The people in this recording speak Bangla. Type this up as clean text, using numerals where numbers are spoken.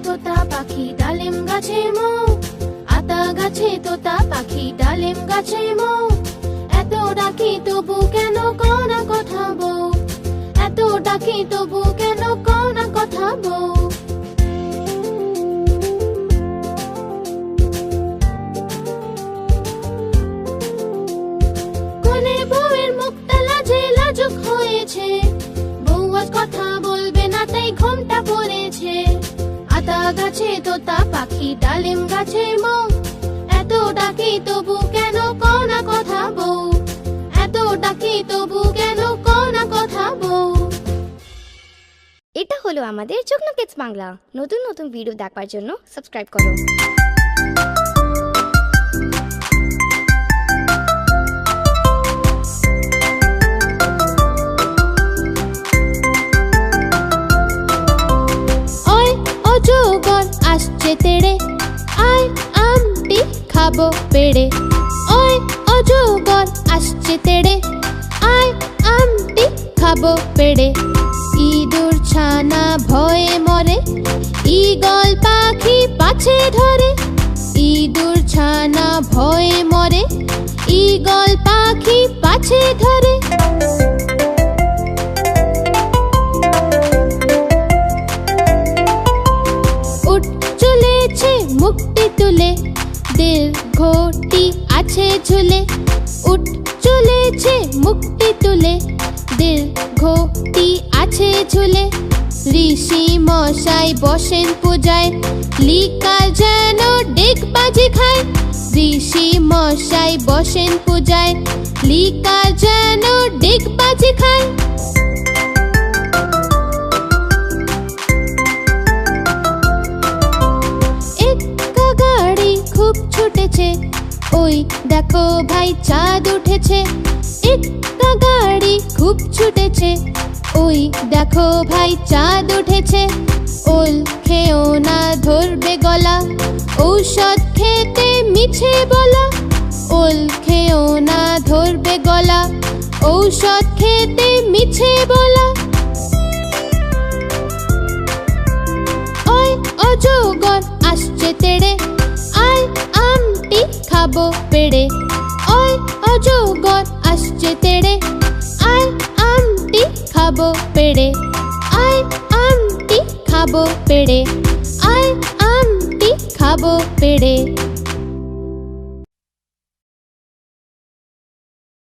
তোতা পাখি ডালিম গাছে মৌ, আতা গাছে তোতা পাখি ডালিম গাছে মৌ। এত ডাকি তবু কেন কও না কথা বউ, এত ডাকি তবু কেন কও না কথা বউ। কোনে বউয়ের মুখটা লাজে লাজুক হয়েছে, বউ আজ কথা বলবে না তাই ঘোমটা পড়েছে। আতা গাছে তোতা পাখি ডালিম গাছে মৌ, এত ডাকি তবু কেন কও না কথা বউ, এত ডাকি তবু কেন কও না কথা বউ। এটা হলো আমাদের যুগ্ন কিডস বাংলা। নতুন নতুন ভিডিও দেখার জন্য সাবস্ক্রাইব করো। ওই অজগর আসছে তেড়ে, আয় আমটি খাবো পেড়ে। ওই অজগর আসছে তেড়ে, আয় আমটি খাবো পেড়ে। ইঁদুর ছানা ভয়ে মরে, ঈগল পাখি পাছে ধরে। ইঁদুর ছানা ভয়ে মরে, ঈগল পাখি পাছে ধরে। উঠ চলেছে মুখটি তুলে, দীর্ঘটি আছে ঝুলে। উঠ চলেছে মুখটি তুলে, দীর্ঘটি আছে ঝুলে। ঋষি মশাই বসেন পূজায়, লিকার যেন ডেকবাজি খায়। ঋষি মশাই বসেন পূজায়, লিকার যেন ডেকবাজি খায়। একা গাড়ি খুব ছুটেছে, ওই দেখো ভাই চাঁদ উঠেছে। একা গাড়ি খুব ছুটেছে, ওই দেখো ভাই চাঁদ উঠেছে। ওল খেও না ধরবে গলা, ঔষধ খেতে মিছে বলা। ওল খেও না ধরবে গলা, ঔষধ খেতে মিছে বলা। ওই অজগর আসছে তেড়ে, আয় আমটি খাবো পেড়ে। ওই অজগর আসছে তেড়ে, আয় আমটি খাবো পেড়ে। আয় আমটি খাবো পেড়ে, আয় আমটি খাবো পেড়ে।